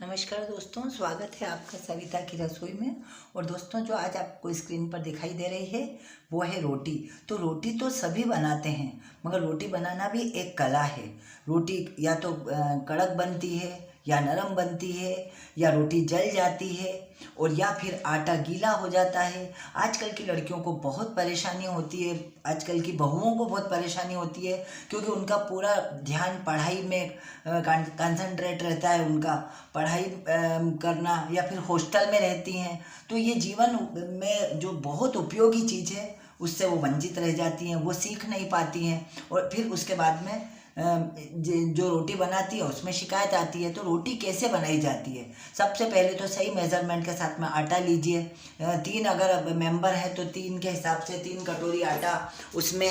नमस्कार दोस्तों, स्वागत है आपका सविता की रसोई में। और दोस्तों, जो आज आपको स्क्रीन पर दिखाई दे रही है वो है रोटी। तो रोटी तो सभी बनाते हैं, मगर रोटी बनाना भी एक कला है। रोटी या तो कड़क बनती है, या नरम बनती है, या रोटी जल जाती है, और या फिर आटा गीला हो जाता है। आजकल की लड़कियों को बहुत परेशानी होती है, आजकल की बहुओं को बहुत परेशानी होती है, क्योंकि उनका पूरा ध्यान पढ़ाई में कंसंट्रेट रहता है, उनका पढ़ाई करना, या फिर हॉस्टल में रहती हैं। तो ये जीवन में जो बहुत उपयोगी चीज़ है उससे वो वंचित रह जाती हैं, वो सीख नहीं पाती हैं। और फिर उसके बाद में जो रोटी बनाती है उसमें शिकायत आती है। तो रोटी कैसे बनाई जाती है? सबसे पहले तो सही मेज़रमेंट के साथ में आटा लीजिए। 3 अगर मेंबर है तो 3 के हिसाब से 3 कटोरी आटा, उसमें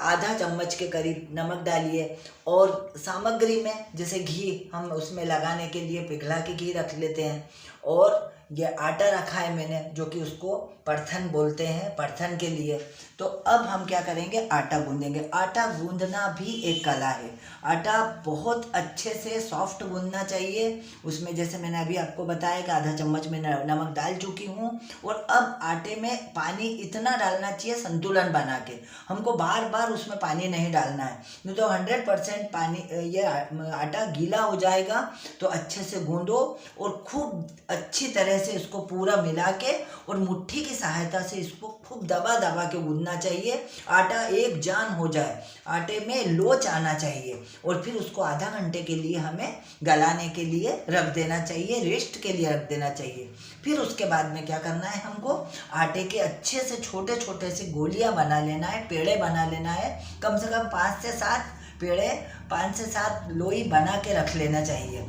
आधा चम्मच के करीब नमक डालिए। और सामग्री में जैसे घी हम उसमें लगाने के लिए पिघला के घी रख लेते हैं। और ये आटा रखा है मैंने, जो कि उसको परथन बोलते हैं, परथन के लिए। तो अब हम क्या करेंगे, आटा गूंदेंगे। आटा गूंदना भी एक कला है। आटा बहुत अच्छे से सॉफ्ट गूंदना चाहिए। उसमें जैसे मैंने अभी आपको बताया कि आधा चम्मच में नमक डाल चुकी हूँ। और अब आटे में पानी इतना डालना चाहिए संतुलन बना के, हमको बार बार उसमें पानी नहीं डालना है, नहीं तो 100% पानी ये आटा गीला हो जाएगा। तो अच्छे से गूंदो और खूब अच्छी तरह से इसको पूरा मिला के और मुट्ठी की सहायता से इसको खूब दबा दबा के गूंदना चाहिए। आटा एक जान हो जाए, आटे में लोच आना चाहिए। और फिर उसको आधा घंटे के लिए हमें गलाने के लिए रख देना चाहिए, रेस्ट के लिए रख देना चाहिए। फिर उसके बाद में क्या करना है, हमको आटे के अच्छे से छोटे छोटे से गोलियां बना लेना है, पेड़े बना लेना है। कम से कम 5 से 7 पेड़े, 5 से 7 लोई बना के रख लेना चाहिए।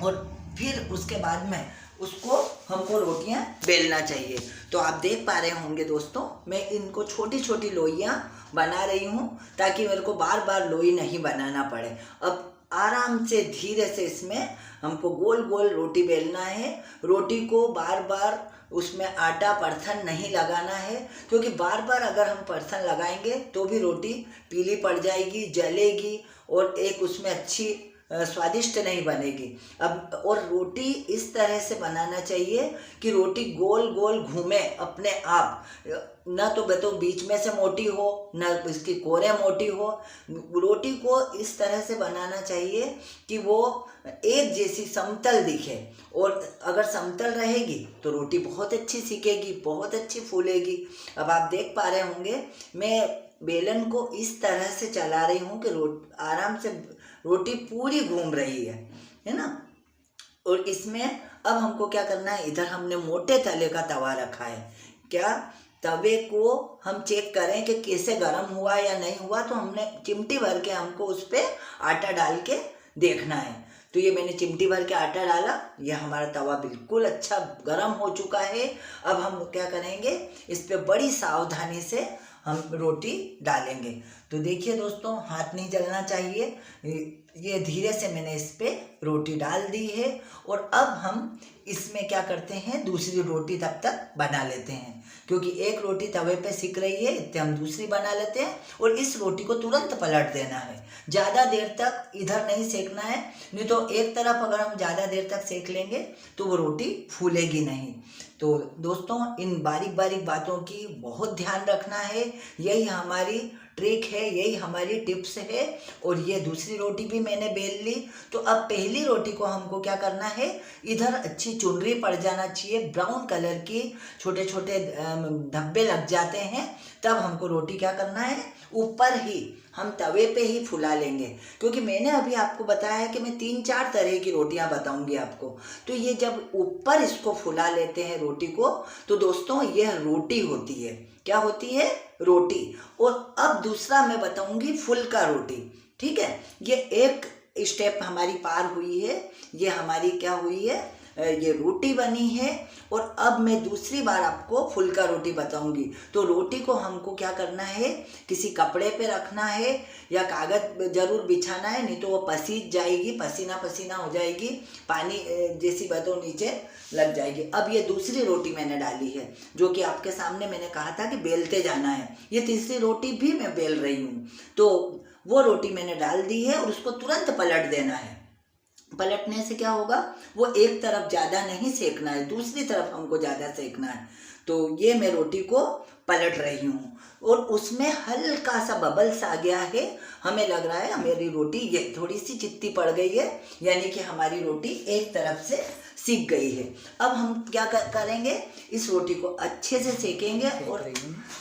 और फिर उसके बाद में उसको हमको रोटियां बेलना चाहिए। तो आप देख पा रहे होंगे दोस्तों, मैं इनको छोटी छोटी लोइयां बना रही हूँ, ताकि मेरे को बार बार लोई नहीं बनाना पड़े। अब आराम से धीरे से इसमें हमको गोल गोल रोटी बेलना है। रोटी को बार बार उसमें आटा परथन नहीं लगाना है, क्योंकि बार बार अगर हम परथन लगाएंगे तो भी रोटी पीली पड़ जाएगी, जलेगी, और एक उसमें अच्छी स्वादिष्ट नहीं बनेगी। अब और रोटी इस तरह से बनाना चाहिए कि रोटी गोल गोल घूमे अपने आप, ना तो बीच में से मोटी हो, ना इसकी कोरे मोटी हो। रोटी को इस तरह से बनाना चाहिए कि वो एक जैसी समतल दिखे। और अगर समतल रहेगी तो रोटी बहुत अच्छी सिकेगी, बहुत अच्छी फूलेगी। अब आप देख पा रहे होंगे, मैं बेलन को इस तरह से चला रही हूँ कि आराम से रोटी पूरी घूम रही है ना। और इसमें अब हमको क्या करना है, इधर हमने मोटे तले का तवा रखा है। क्या तवे को हम चेक करें कि कैसे गर्म हुआ या नहीं हुआ, तो हमने चिमटी भर के हमको उस पर आटा डाल के देखना है। तो ये मैंने चिमटी भर के आटा डाला, ये हमारा तवा बिल्कुल अच्छा गर्म हो चुका है। अब हम क्या करेंगे, इस पर बड़ी सावधानी से हम रोटी डालेंगे। तो देखिए दोस्तों, हाथ नहीं जलना चाहिए। ये धीरे से मैंने इस पे रोटी डाल दी है। और अब हम इसमें क्या करते हैं, दूसरी रोटी तब तक बना लेते हैं, क्योंकि एक रोटी तवे पे सिक रही है, इतने हम दूसरी बना लेते हैं। और इस रोटी को तुरंत पलट देना है, ज़्यादा देर तक इधर नहीं सेकना है, नहीं तो एक तरफ अगर हम ज़्यादा देर तक सेक लेंगे तो वो रोटी फूलेगी नहीं। तो दोस्तों, इन बारीक बारीक बातों की बहुत ध्यान रखना है। यही हमारी ट्रिक है, यही हमारी टिप्स है। और ये दूसरी रोटी भी मैंने बेल ली। तो अब पहली रोटी को हमको क्या करना है, इधर अच्छी चुनरी पड़ जाना चाहिए, ब्राउन कलर की, छोटे छोटे धब्बे लग जाते हैं। तब हमको रोटी क्या करना है, ऊपर ही हम तवे पे ही फुला लेंगे। क्योंकि मैंने अभी आपको बताया है कि मैं 3-4 तरह की रोटियां बताऊंगी आपको। तो ये जब ऊपर इसको फुला लेते हैं रोटी को, तो दोस्तों यह रोटी होती है। क्या होती है? रोटी। और अब दूसरा मैं बताऊंगी फुल्का रोटी। ठीक है, ये एक स्टेप हमारी पार हुई है। ये हमारी क्या हुई है, ये रोटी बनी है। और अब मैं दूसरी बार आपको फुल्का रोटी बताऊंगी। तो रोटी को हमको क्या करना है, किसी कपड़े पे रखना है, या कागज जरूर बिछाना है, नहीं तो वो पसीज जाएगी, पसीना पसीना हो जाएगी, पानी जैसी बातों नीचे लग जाएगी। अब ये दूसरी रोटी मैंने डाली है, जो कि आपके सामने मैंने कहा था कि बेलते जाना है। ये तीसरी रोटी भी मैं बेल रही हूँ। तो वो रोटी मैंने डाल दी है और उसको तुरंत पलट देना है। पलटने से क्या होगा, वो एक तरफ ज़्यादा नहीं सेकना है, दूसरी तरफ हमको ज़्यादा सेकना है। तो ये मैं रोटी को पलट रही हूँ और उसमें हल्का सा बबल्स आ गया है। हमें लग रहा है हमारी रोटी ये थोड़ी सी चित्ती पड़ गई है, यानी कि हमारी रोटी एक तरफ से सीख गई है। अब हम क्या करेंगे, इस रोटी को अच्छे से सेकेंगे और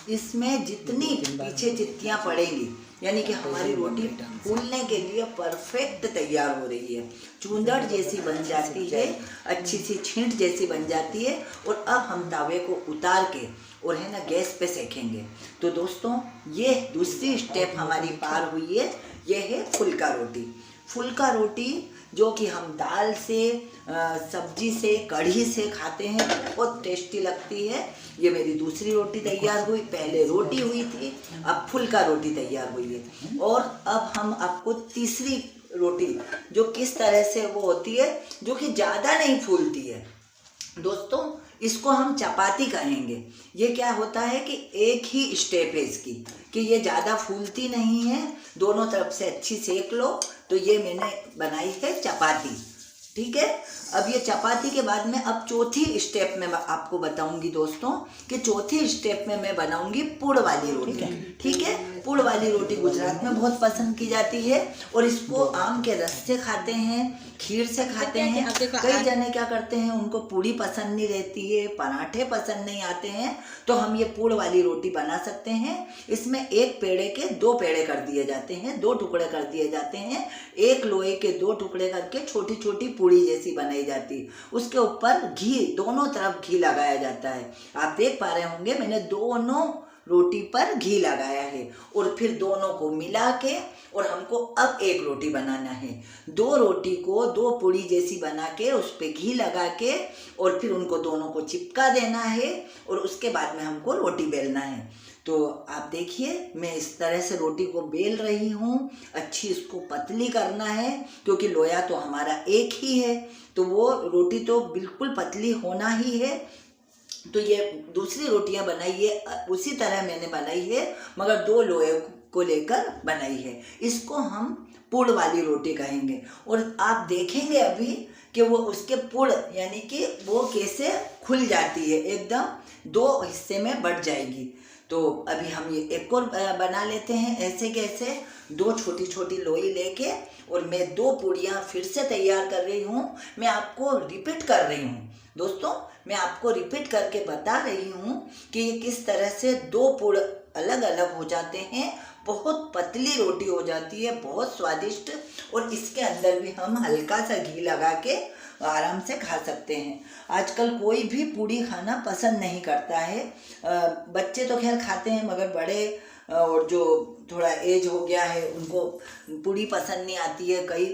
इसमें जितनी पीछे चित्तियाँ पड़ेंगी, यानी कि हमारी रोटी फूलने के लिए परफेक्ट तैयार हो रही है, चूंदड़ जैसी बन जाती है, अच्छी सी छींट जैसी बन जाती है। और अब हम तवे को उतार के और है ना गैस पे सेकेंगे। तो दोस्तों ये दूसरी स्टेप हमारी पार हुई है, ये है फुल्का रोटी। फुल्का रोटी जो कि हम दाल से, सब्जी से, कढ़ी से खाते हैं, बहुत टेस्टी लगती है। ये मेरी दूसरी रोटी तैयार हुई, पहले रोटी हुई थी, अब फुल्का रोटी तैयार हुई है। और अब हम आपको तीसरी रोटी जो किस तरह से वो होती है, जो कि ज़्यादा नहीं फूलती है दोस्तों, इसको हम चपाती कहेंगे। ये क्या होता है कि एक ही स्टेप है इसकी, कि ये ज़्यादा फूलती नहीं है, दोनों तरफ से अच्छी सेक लो। तो ये मैंने बनाई है चपाती, ठीक है। अब ये चपाती के बाद में अब चौथी स्टेप में आपको बताऊंगी दोस्तों, कि चौथी स्टेप में मैं बनाऊंगी पुड़ वाली रोटी, ठीक है। पुड़ वाली रोटी गुजरात में बहुत पसंद की जाती है और इसको आम के रस से खाते हैं, खीर से खाते हैं। कई जने क्या करते हैं, उनको पूड़ी पसंद नहीं रहती है, पराठे पसंद नहीं आते हैं, तो हम ये पुड़ वाली रोटी बना सकते हैं। इसमें एक पेड़े के 2 पेड़े कर दिए जाते हैं, 2 टुकड़े कर दिए जाते हैं, एक लोहे के 2 टुकड़े करके छोटी छोटी पूड़ी जैसी बनाई जाती। उसके ऊपर घी, दोनों तरफ घी लगाया जाता है। आप देख पा रहे होंगे मैंने दोनों रोटी पर घी लगाया है और फिर दोनों को मिला के और हमको अब एक रोटी बनाना है। 2 रोटी को 2 पूड़ी जैसी बना के उस पर घी लगा के और फिर उनको दोनों को चिपका देना है और उसके बाद में हमको रोटी बेलना है। तो आप देखिए मैं इस तरह से रोटी को बेल रही हूँ, अच्छी इसको पतली करना है, क्योंकि लोया तो हमारा एक ही है, तो वो रोटी तो बिल्कुल पतली होना ही है। तो ये दूसरी रोटियां बनाई है उसी तरह मैंने बनाई है, मगर 2 लोहे को लेकर बनाई है। इसको हम पुड़ वाली रोटी कहेंगे। और आप देखेंगे अभी कि वो उसके पुड़ यानी कि वो कैसे खुल जाती है, एकदम 2 हिस्से में बढ़ जाएगी। तो अभी हम ये एक और बना लेते हैं। ऐसे कैसे 2 छोटी छोटी लोई लेके और मैं 2 पूड़ियाँ फिर से तैयार कर रही हूँ। मैं आपको रिपीट कर रही हूँ दोस्तों, मैं आपको रिपीट करके बता रही हूँ कि ये किस तरह से 2 पुड़ अलग अलग हो जाते हैं, बहुत पतली रोटी हो जाती है, बहुत स्वादिष्ट। और इसके अंदर भी हम हल्का सा घी लगा के आराम से खा सकते हैं। आजकल कोई भी पूड़ी खाना पसंद नहीं करता है, बच्चे तो खैर खाते हैं, मगर बड़े और जो थोड़ा एज हो गया है उनको पूड़ी पसंद नहीं आती है, कई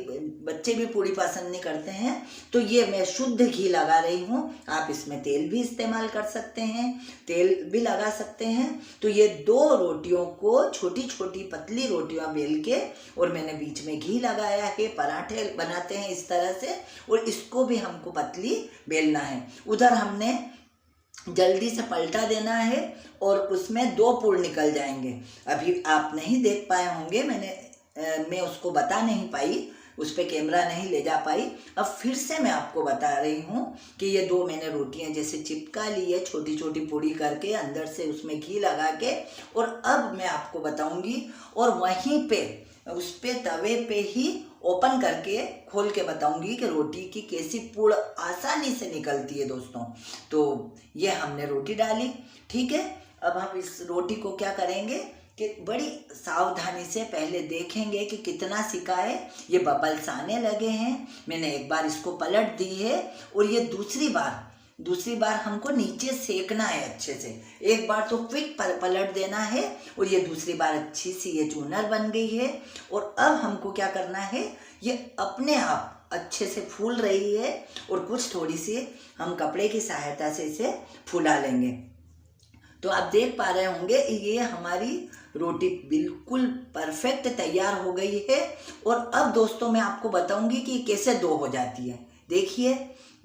बच्चे भी पूड़ी पसंद नहीं करते हैं। तो ये मैं शुद्ध घी लगा रही हूँ, आप इसमें तेल भी इस्तेमाल कर सकते हैं, तेल भी लगा सकते हैं। तो ये 2 रोटियों को छोटी छोटी पतली रोटियाँ बेल के और मैंने बीच में घी लगाया है, पराठे बनाते हैं इस तरह से, और इसको भी हमको पतली बेलना है। उधर हमने जल्दी से पलटा देना है और उसमें 2 पुड़ निकल जाएंगे। अभी आप नहीं देख पाए होंगे, मैं उसको बता नहीं पाई, उस पर कैमरा नहीं ले जा पाई। अब फिर से मैं आपको बता रही हूँ कि ये 2 मैंने रोटियाँ जैसे चिपका ली है, छोटी छोटी पूड़ी करके अंदर से उसमें घी लगा के, और अब मैं आपको बताऊँगी और वहीं पे उस पे तवे पे ही ओपन करके खोल के बताऊंगी कि रोटी की कैसी पुड़ आसानी से निकलती है दोस्तों। तो ये हमने रोटी डाली, ठीक है। अब हम इस रोटी को क्या करेंगे कि बड़ी सावधानी से पहले देखेंगे कि कितना सिका है। ये बबल्स आने लगे हैं, मैंने एक बार इसको पलट दी है और ये दूसरी बार हमको नीचे सेकना है अच्छे से। एक बार तो क्विक पलट देना है और ये दूसरी बार अच्छी सी ये चूनर बन गई है। और अब हमको क्या करना है, ये अपने आप अच्छे से फूल रही है और कुछ थोड़ी सी हम कपड़े की सहायता से इसे फुला लेंगे। तो आप देख पा रहे होंगे ये हमारी रोटी बिल्कुल परफेक्ट तैयार हो गई है। और अब दोस्तों मैं आपको बताऊंगी कि कैसे 2 हो जाती है। देखिए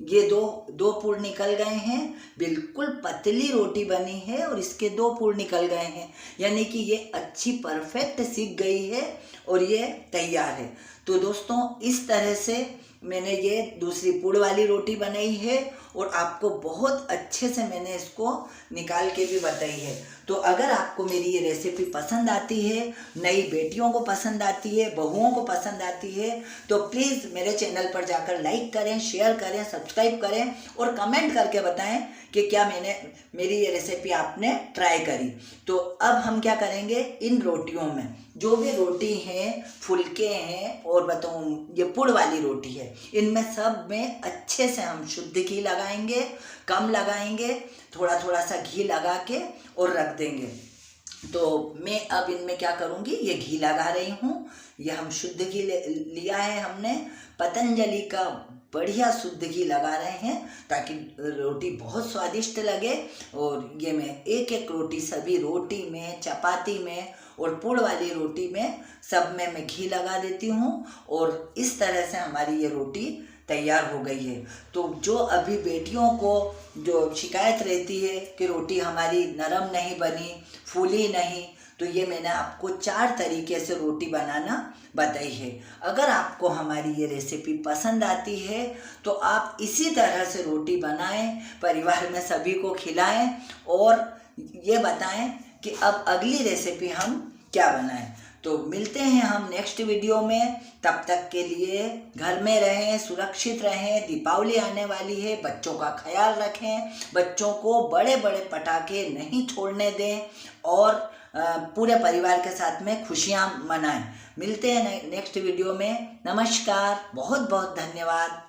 ये दो पुड़ निकल गए हैं, बिल्कुल पतली रोटी बनी है और इसके 2 पुड़ निकल गए हैं, यानी कि ये अच्छी परफेक्ट सिक गई है और ये तैयार है। तो दोस्तों इस तरह से मैंने ये दूसरी पुड़ वाली रोटी बनाई है और आपको बहुत अच्छे से मैंने इसको निकाल के भी बताई है। तो अगर आपको मेरी ये रेसिपी पसंद आती है, नई बेटियों को पसंद आती है, बहुओं को पसंद आती है, तो प्लीज़ मेरे चैनल पर जाकर लाइक करें, शेयर करें, सब्सक्राइब करें और कमेंट करके बताएं कि क्या मेरी ये रेसिपी आपने ट्राई करी। तो अब हम क्या करेंगे, इन रोटियों में जो भी रोटी हैं, फुलके हैं और बताऊँ ये पुड़ वाली रोटी है, इनमें सब में अच्छे से हम शुद्ध घी लगाएंगे, कम लगाएंगे, थोड़ा थोड़ा सा घी लगा के और रख देंगे। तो मैं अब इनमें क्या करूँगी, ये घी लगा रही हूँ। ये हम शुद्ध घी लिया है हमने, पतंजलि का बढ़िया शुद्ध घी लगा रहे हैं ताकि रोटी बहुत स्वादिष्ट लगे। और ये मैं एक एक रोटी, सभी रोटी में, चपाती में और पुड़ वाली रोटी में, सब में मैं घी लगा देती हूँ और इस तरह से हमारी ये रोटी तैयार हो गई है। तो जो अभी बेटियों को जो शिकायत रहती है कि रोटी हमारी नरम नहीं बनी, फूली नहीं, तो ये मैंने आपको 4 तरीके से रोटी बनाना बताई है। अगर आपको हमारी ये रेसिपी पसंद आती है तो आप इसी तरह से रोटी बनाएं, परिवार में सभी को खिलाएं और ये बताएं कि अब अगली रेसिपी हम क्या बनाएं। तो मिलते हैं हम नेक्स्ट वीडियो में। तब तक के लिए घर में रहें, सुरक्षित रहें। दीपावली आने वाली है, बच्चों का ख्याल रखें, बच्चों को बड़े बड़े पटाखे नहीं छोड़ने दें और पूरे परिवार के साथ में खुशियां मनाएं। मिलते हैं नेक्स्ट वीडियो में। नमस्कार, बहुत बहुत धन्यवाद।